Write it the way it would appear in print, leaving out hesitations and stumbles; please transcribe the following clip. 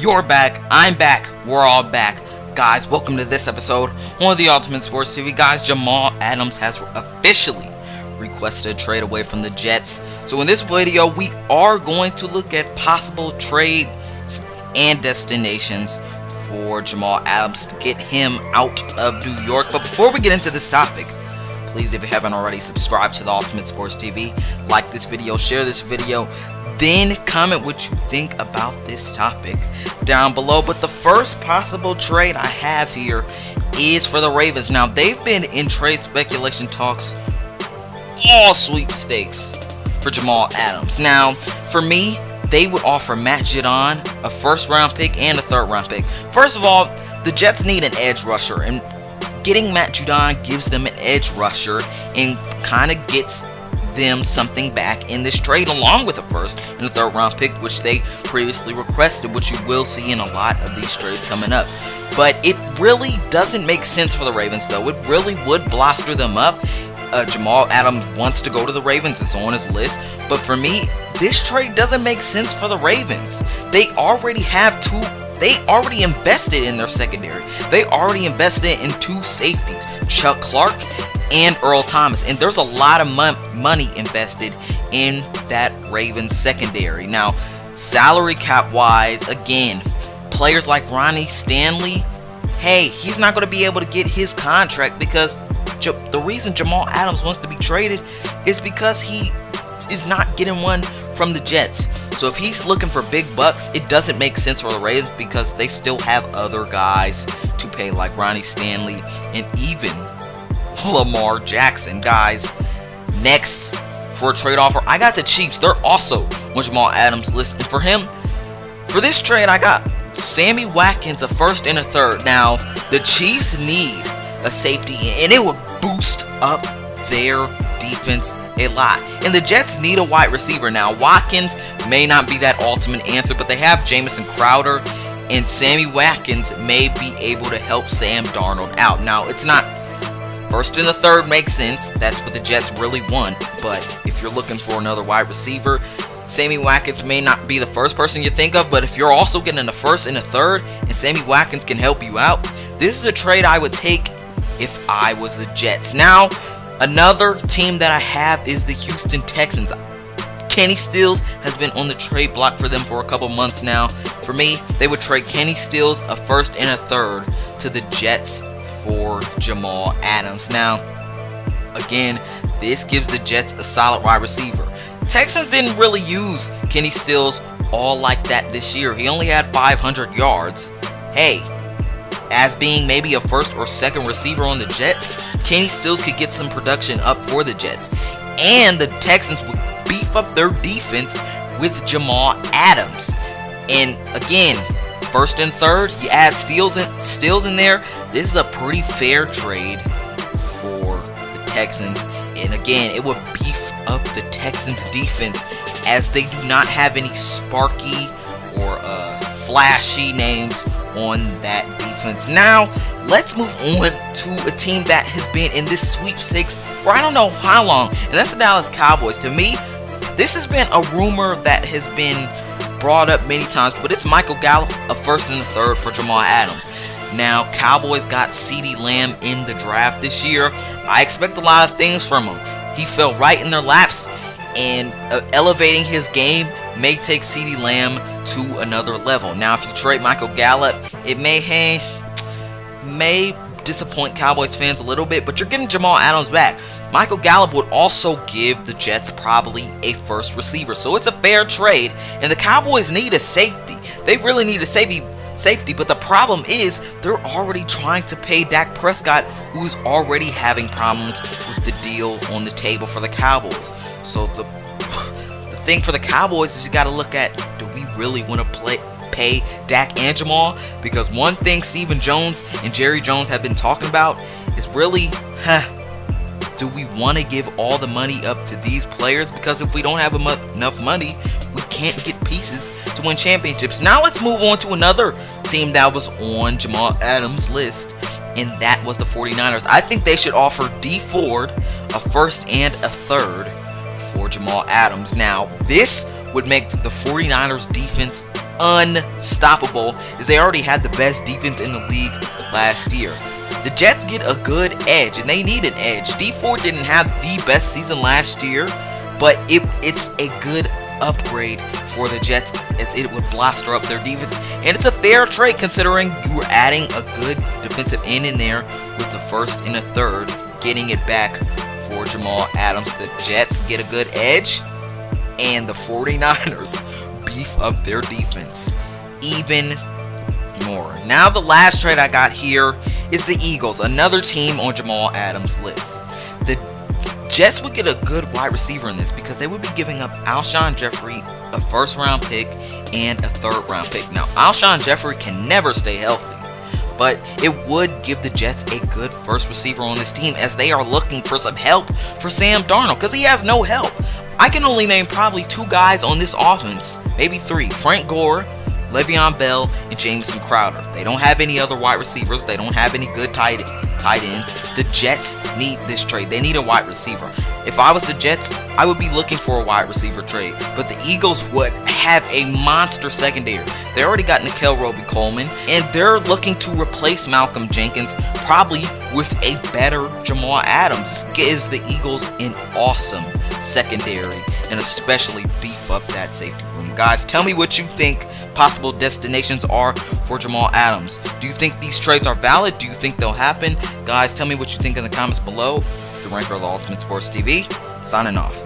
You're back, I'm back, we're all back. Guys, welcome to this episode on the Ultimate Sports TV. Guys, Jamal Adams has officially requested a trade away from the Jets. So in this video, we are going to look at possible trades and destinations for Jamal Adams to get him out of New York. But before we get into this topic, please, if you haven't already, subscribe to the Ultimate Sports TV, like this video, share this video, then comment what you think about this topic down below. But the first possible trade I have here is for the Ravens. Now, they've been in trade speculation talks all sweepstakes for Jamal Adams. Now, for me, they would offer Matt Judon a first-round pick and a third-round pick. First of all, the Jets need an edge rusher, and getting Matt Judon gives them an edge rusher and kind of gets them something back in this trade, along with a first and a third-round pick, which they previously requested, which you will see in a lot of these trades coming up. But it really doesn't make sense for the Ravens, though. It really would bluster them up. Jamal Adams wants to go to the Ravens. It's on his list. But for me, this trade doesn't make sense for the Ravens. They already have they already invested in their secondary. They already invested in two safeties, Chuck Clark and Earl Thomas. And there's a lot of money invested in that Ravens secondary. Now, salary cap wise, again, players like Ronnie Stanley, hey, he's not going to be able to get his contract because the reason Jamal Adams wants to be traded is because he is not getting one from the Jets. So if he's looking for big bucks, it doesn't make sense for the Ravens because they still have other guys to pay, like Ronnie Stanley and even Lamar Jackson. Guys, next for a trade offer, I got the Cheifs. They're also on Jamal Adams' list. And for him, for this trade, I got Sammy Watkins, a first and a third. Now, the Cheifs need a safety, and it would boost up their defense a lot. And the Jets need a wide receiver. Now, Watkins may not be that ultimate answer, but they have Jamison Crowder, and Sammy Watkins may be able to help Sam Darnold out. Now, it's not first and the third makes sense. That's what the Jets really want. But if you're looking for another wide receiver, Sammy Watkins may not be the first person you think of, but if you're also getting a first and a third, and Sammy Watkins can help you out, this is a trade I would take if I was the Jets. Now, another team that I have is the Houston Texans. Kenny Stills has been on the trade block for them for a couple months now. For me, they would trade Kenny Stills, a first and a third, to the Jets for Jamal Adams. Now, again, this gives the Jets a solid wide receiver. Texans didn't really use Kenny Stills all like that this year. He only had 500 yards. Hey, as being maybe a first or second receiver on the Jets, Kenny Stills could get some production up for the Jets. And the Texans would beef up their defense with Jamal Adams. And again, first and third, you add Stills in there. This is a pretty fair trade for the Texans. And again, it would beef up the Texans defense, as they do not have any sparky or flashy names on that defense. Now, let's move on to a team that has been in this sweepstakes for I don't know how long, and that's the Dallas Cowboys. To me, this has been a rumor that has been brought up many times, but it's Michael Gallup, a first and a third for Jamal Adams. Now, Cowboys got CeeDee Lamb in the draft this year. I expect a lot of things from him. He fell right in their laps, and elevating his game may take CeeDee Lamb to another level. Now, if you trade Michael Gallup, it may disappoint Cowboys fans a little bit, but you're getting Jamal Adams back. Michael Gallup would also give the Jets probably a first receiver, so it's a fair trade. And the Cowboys need a safety. They really need a safety, but the problem is they're already trying to pay Dak Prescott, who's already having problems with the deal on the table for the Cowboys. So the thing for the Cowboys is you got to look at, do we really want to pay Dak and Jamal? Because one thing Stephen Jones and Jerry Jones have been talking about is really, do we want to give all the money up to these players? Because if we don't have enough money, we can't get pieces to win championships. Now let's move on to another team that was on Jamal Adams' list, and that was the 49ers. I think they should offer D Ford a first and a third for Jamal Adams. Now, this would make the 49ers defense unstoppable, as they already had the best defense in the league last year. The Jets get a good edge, and they need an edge. D4 didn't have the best season last year, but it's a good upgrade for the Jets, as it would bolster up their defense, and it's a fair trade considering you were adding a good defensive end in there with the first and a third, getting it back for Jamal Adams. The Jets get a good edge, and the 49ers beef up their defense even more. Now the last trade I got here is the Eagles, another team on Jamal Adams' list. The Jets would get a good wide receiver in this because they would be giving up Alshon Jeffrey, a first-round pick, and a third-round pick. Now, Alshon Jeffrey can never stay healthy, but it would give the Jets a good first receiver on this team, as they are looking for some help for Sam Darnold, because he has no help. I can only name probably 2 guys on this offense, maybe 3. Frank Gore, Le'Veon Bell, and Jamison Crowder. They don't have any other wide receivers. They don't have any good tight ends. The Jets need this trade. They need a wide receiver. If I was the Jets, I would be looking for a wide receiver trade. But the Eagles would have a monster secondary. They already got Nickell Robey-Coleman, and they're looking to replace Malcolm Jenkins, probably with a better Jamal Adams. This gives the Eagles an awesome secondary, and especially beef up that safety room. Guys, tell me what you think possible destinations are for Jamal Adams. Do you think these trades are valid? Do you think they'll happen? Guys, tell me what you think in the comments below. It's the Ranker of the Ultimate Sports TV, signing off.